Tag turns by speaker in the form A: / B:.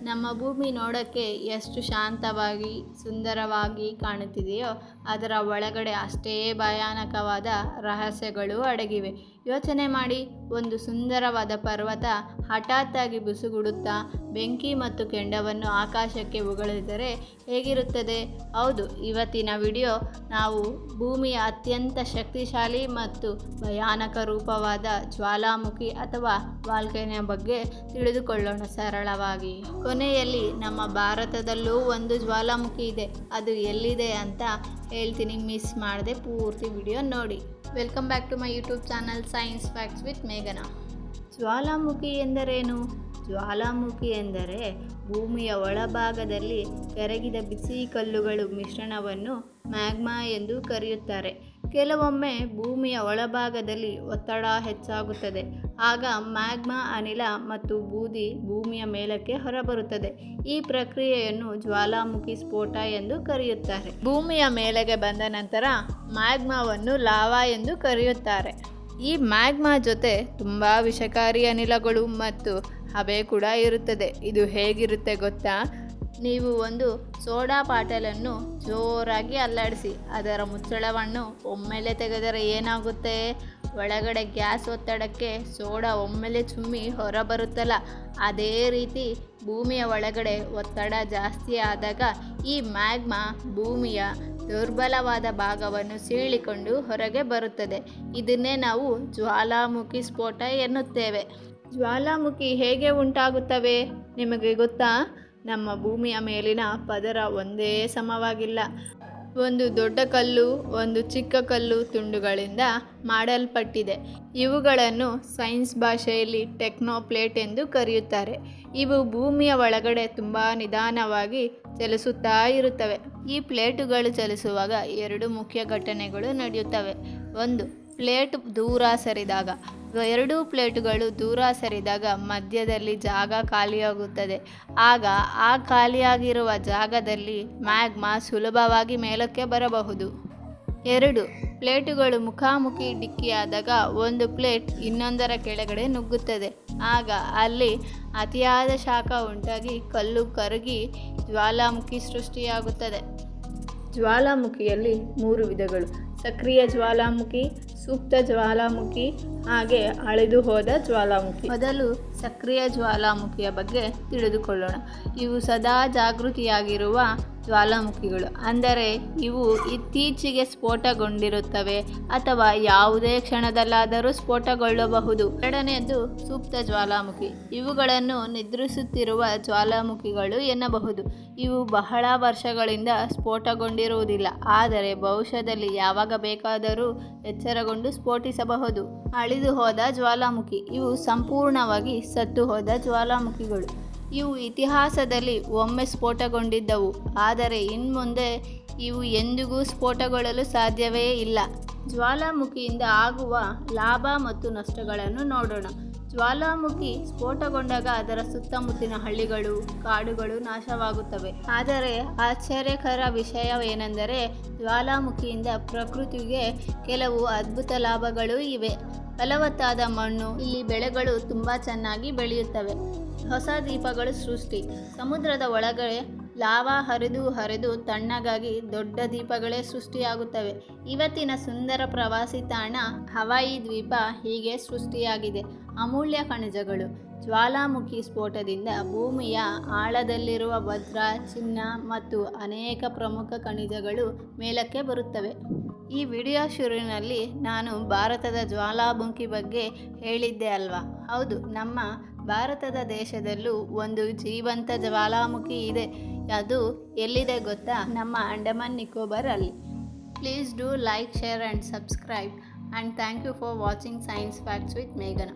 A: ನಮ್ಮ ಭೂಮಿ ನೋಡೋಕ್ಕೆ ಎಷ್ಟು ಶಾಂತವಾಗಿ ಸುಂದರವಾಗಿ ಕಾಣುತ್ತಿದೆಯೋ ಅದರ ಒಳಗಡೆ ಅಷ್ಟೇ ಭಯಾನಕವಾದ ರಹಸ್ಯಗಳು ಅಡಗಿವೆ. ಯೋಚನೆ ಮಾಡಿ, ಒಂದು ಸುಂದರವಾದ ಪರ್ವತ ಹಠಾತ್ತಾಗಿ ಬುಸುಗುಡುತ್ತಾ ಬೆಂಕಿ ಮತ್ತು ಕೆಂಡವನ್ನು ಆಕಾಶಕ್ಕೆ ಉಗುಳಿದರೆ ಹೇಗಿರುತ್ತದೆ? ಹೌದು, ಇವತ್ತಿನ ವಿಡಿಯೋ ನಾವು ಭೂಮಿಯ ಅತ್ಯಂತ ಶಕ್ತಿಶಾಲಿ ಮತ್ತು ಭಯಾನಕ ರೂಪವಾದ ಜ್ವಾಲಾಮುಖಿ ಅಥವಾ ವಾಲ್ಕೇನೋ ಬಗ್ಗೆ ತಿಳಿದುಕೊಳ್ಳೋಣ ಸರಳವಾಗಿ. ಕೊನೆಯಲ್ಲಿ ನಮ್ಮ ಭಾರತದಲ್ಲೂ ಒಂದು ಜ್ವಾಲಾಮುಖಿ ಇದೆ. ಅದು ಎಲ್ಲಿದೆ ಅಂತ ಹೇಳ್ತೀನಿ, ಮಿಸ್ ಮಾಡದೆ ಪೂರ್ತಿ ವಿಡಿಯೋ ನೋಡಿ. Welcome back to my YouTube channel science facts with ಮೇಘನಾ. ಜ್ವಾಲಾಮುಖಿ ಎಂದರೇನು? ಜ್ವಾಲಾಮುಖಿ ಎಂದರೆ ಭೂಮಿಯ ಒಳಭಾಗದಲ್ಲಿ ಕರಗಿದ ಬಿಸಿ ಕಲ್ಲುಗಳು ಮಿಶ್ರಣವನ್ನು ಮ್ಯಾಗ್ಮಾ ಎಂದು ಕರೆಯುತ್ತಾರೆ. ಕೆಲವೊಮ್ಮೆ ಭೂಮಿಯ ಒಳಭಾಗದಲ್ಲಿ ಒತ್ತಡ ಹೆಚ್ಚಾಗುತ್ತದೆ. ಆಗ ಮ್ಯಾಗ್ಮಾ ಅನಿಲ ಮತ್ತು ಬೂದಿ ಭೂಮಿಯ ಮೇಲಕ್ಕೆ ಹೊರಬರುತ್ತದೆ. ಈ ಪ್ರಕ್ರಿಯೆಯನ್ನು ಜ್ವಾಲಾಮುಖಿ ಸ್ಫೋಟ ಎಂದು ಕರೆಯುತ್ತಾರೆ. ಭೂಮಿಯ ಮೇಲೆಗೆ ಬಂದ ನಂತರ ಮ್ಯಾಗ್ಮಾವನ್ನು ಲಾವಾ ಎಂದು ಕರೆಯುತ್ತಾರೆ. ಈ ಮ್ಯಾಗ್ಮಾ ಜೊತೆ ತುಂಬ ವಿಷಕಾರಿ ಅನಿಲಗಳು ಮತ್ತು ಹಬೆ ಕೂಡ ಇರುತ್ತದೆ. ಇದು ಹೇಗಿರುತ್ತೆ ಗೊತ್ತಾ? ನೀವು ಒಂದು ಸೋಡಾ ಬಾಟಲನ್ನು ಜೋರಾಗಿ ಅಲ್ಲಾಡಿಸಿ ಅದರ ಮುಚ್ಚಳವನ್ನು ಒಮ್ಮೆಲೆ ತೆಗೆದರೆ ಏನಾಗುತ್ತೆ? ಒಳಗಡೆ ಗ್ಯಾಸ್ ಒತ್ತಡಕ್ಕೆ ಸೋಡಾ ಒಮ್ಮೆಲೆ ಚುಮ್ಮಿ ಹೊರಬರುತ್ತಲ್ಲ, ಅದೇ ರೀತಿ ಭೂಮಿಯ ಒಳಗಡೆ ಒತ್ತಡ ಜಾಸ್ತಿ ಆದಾಗ ಈ ಮ್ಯಾಗ್ಮಾ ಭೂಮಿಯ ದುರ್ಬಲವಾದ ಭಾಗವನ್ನು ಸೀಳಿಕೊಂಡು ಹೊರಗೆ ಬರುತ್ತದೆ. ಇದನ್ನೇ ನಾವು ಜ್ವಾಲಾಮುಖಿ ಸ್ಫೋಟ ಎನ್ನುತ್ತೇವೆ. ಜ್ವಾಲಾಮುಖಿ ಹೇಗೆ ಉಂಟಾಗುತ್ತವೆ ನಿಮಗೆ ಗೊತ್ತಾ? ನಮ್ಮ ಭೂಮಿಯ ಮೇಲಿನ ಪದರ ಒಂದೇ ಸಮವಾಗಿಲ್ಲ. ಒಂದು ದೊಡ್ಡ ಕಲ್ಲು, ಒಂದು ಚಿಕ್ಕ ಕಲ್ಲು ತುಂಡುಗಳಿಂದ ಮಾಡಲ್ಪಟ್ಟಿದೆ. ಇವುಗಳನ್ನು ಸೈನ್ಸ್ ಭಾಷೆಯಲ್ಲಿ ಟೆಕ್ನೋಪ್ಲೇಟ್ ಎಂದು ಕರೆಯುತ್ತಾರೆ. ಇವು ಭೂಮಿಯ ಒಳಗಡೆ ತುಂಬ ನಿಧಾನವಾಗಿ ಚಲಿಸುತ್ತಾ ಇರುತ್ತವೆ. ಈ ಪ್ಲೇಟುಗಳು ಚಲಿಸುವಾಗ ಎರಡು ಮುಖ್ಯ ಘಟನೆಗಳು ನಡೆಯುತ್ತವೆ. ಒಂದು, ಪ್ಲೇಟ್ ದೂರ ಸರಿದಾಗ. ಎರಡೂ ಪ್ಲೇಟುಗಳು ದೂರ ಸರಿದಾಗ ಮಧ್ಯದಲ್ಲಿ ಜಾಗ ಖಾಲಿಯಾಗುತ್ತದೆ. ಆಗ ಆ ಖಾಲಿಯಾಗಿರುವ ಜಾಗದಲ್ಲಿ ಮ್ಯಾಗ್ಮಾ ಸುಲಭವಾಗಿ ಮೇಲಕ್ಕೆ ಬರಬಹುದು. ಎರಡು, ಪ್ಲೇಟುಗಳು ಮುಖಾಮುಖಿ ಡಿಕ್ಕಿಯಾದಾಗ ಒಂದು ಪ್ಲೇಟ್ ಇನ್ನೊಂದರ ಕೆಳಗಡೆ ನುಗ್ಗುತ್ತದೆ. ಆಗ ಅಲ್ಲಿ ಅತಿಯಾದ ಶಾಖ ಉಂಟಾಗಿ ಕಲ್ಲು ಕರಗಿ ಜ್ವಾಲಾಮುಖಿ ಸೃಷ್ಟಿಯಾಗುತ್ತದೆ. ಜ್ವಾಲಾಮುಖಿಯಲ್ಲಿ 3 ವಿಧಗಳು: ಸಕ್ರಿಯ ಜ್ವಾಲಾಮುಖಿ, ಸುಪ್ತ ಜ್ವಾಲಾಮುಖಿ, ಹಾಗೆ ಅಳಿದು ಹೋದ ಜ್ವಾಲಾಮುಖಿ. ಮೊದಲು ಸಕ್ರಿಯ ಜ್ವಾಲಾಮುಖಿಯ ಬಗ್ಗೆ ತಿಳಿದುಕೊಳ್ಳೋಣ. ಇವು ಸದಾ ಜಾಗೃತಿಯಾಗಿರುವ ಜ್ವಾಲಾಮುಖಿಗಳು, ಅಂದರೆ ಇವು ಇತ್ತೀಚೆಗೆ ಸ್ಫೋಟಗೊಂಡಿರುತ್ತವೆ ಅಥವಾ ಯಾವುದೇ ಕ್ಷಣದಲ್ಲಾದರೂ ಸ್ಫೋಟಗೊಳ್ಳಬಹುದು. ಎರಡನೆಯದು ಸುಪ್ತ ಜ್ವಾಲಾಮುಖಿ. ಇವುಗಳನ್ನು ನಿದ್ರಿಸುತ್ತಿರುವ ಜ್ವಾಲಾಮುಖಿಗಳು ಎನ್ನಬಹುದು. ಇವು ಬಹಳ ವರ್ಷಗಳಿಂದ ಸ್ಫೋಟಗೊಂಡಿರುವುದಿಲ್ಲ, ಆದರೆ ಭವಿಷ್ಯದಲ್ಲಿ ಯಾವಾಗ ಬೇಕಾದರೂ ಎಚ್ಚರಗೊಂಡು ಸ್ಫೋಟಿಸಬಹುದು. ಅಳಿದು ಹೋದ ಜ್ವಾಲಾಮುಖಿ. ಇವು ಸಂಪೂರ್ಣವಾಗಿ ಸತ್ತು ಹೋದ ಜ್ವಾಲಾಮುಖಿಗಳು. ಇವು ಇತಿಹಾಸದಲ್ಲಿ ಒಮ್ಮೆ ಸ್ಫೋಟಗೊಂಡಿದ್ದವು, ಆದರೆ ಇನ್ಮುಂದೆ ಇವು ಎಂದಿಗೂ ಸ್ಫೋಟಗೊಳ್ಳಲು ಸಾಧ್ಯವೇ ಇಲ್ಲ. ಜ್ವಾಲಾಮುಖಿಯಿಂದ ಆಗುವ ಲಾಭ ಮತ್ತು ನಷ್ಟಗಳನ್ನು ನೋಡೋಣ. ಜ್ವಾಲಾಮುಖಿ ಸ್ಫೋಟಗೊಂಡಾಗ ಅದರ ಸುತ್ತಮುತ್ತಲಿನ ಹಳ್ಳಿಗಳು, ಕಾಡುಗಳು ನಾಶವಾಗುತ್ತವೆ. ಆದರೆ ಆಶ್ಚರ್ಯಕರ ವಿಷಯವೇನೆಂದರೆ ಜ್ವಾಲಾಮುಖಿಯಿಂದ ಪ್ರಕೃತಿಗೆ ಕೆಲವು ಅದ್ಭುತ ಲಾಭಗಳೂ ಇವೆ. ಫಲವತ್ತಾದ ಮಣ್ಣು, ಇಲ್ಲಿ ಬೆಳೆಗಳು ತುಂಬ ಚೆನ್ನಾಗಿ ಬೆಳೆಯುತ್ತವೆ. ಹೊಸ ದ್ವೀಪಗಳು ಸೃಷ್ಟಿ. ಸಮುದ್ರದ ಒಳಗಡೆ ಲಾವಾ ಹರಿದು ತಣ್ಣಗಾಗಿ ದೊಡ್ಡ ದ್ವೀಪಗಳೇ ಸೃಷ್ಟಿಯಾಗುತ್ತವೆ. ಇವತ್ತಿನ ಸುಂದರ ಪ್ರವಾಸಿ ತಾಣ ಹವಾಯಿ ದ್ವೀಪ ಹೀಗೆ ಸೃಷ್ಟಿಯಾಗಿದೆ. ಅಮೂಲ್ಯ ಖನಿಜಗಳು. ಜ್ವಾಲಾಮುಖಿ ಸ್ಫೋಟದಿಂದ ಭೂಮಿಯ ಆಳದಲ್ಲಿರುವ ವಜ್ರ, ಚಿನ್ನ ಮತ್ತು ಅನೇಕ ಪ್ರಮುಖ ಖನಿಜಗಳು ಮೇಲಕ್ಕೆ ಬರುತ್ತವೆ. ಈ ವಿಡಿಯೋ ಶುರುವಿನಲ್ಲಿ ನಾನು ಭಾರತದ ಜ್ವಾಲಾಮುಖಿ ಬಗ್ಗೆ ಹೇಳಿದ್ದೆ ಅಲ್ವಾ? ಹೌದು, ನಮ್ಮ ಭಾರತದ ದೇಶದಲ್ಲೂ ಒಂದು ಜೀವಂತ ಜ್ವಾಲಾಮುಖಿ ಇದೆ. ಅದು ಎಲ್ಲಿದೆ ಗೊತ್ತಾ? ನಮ್ಮ ಅಂಡಮಾನ್ ನಿಕೋಬಾರ್ ಅಲ್ಲಿ. Please do like, share and subscribe, and thank you for watching science facts with ಮೇಘನಾ.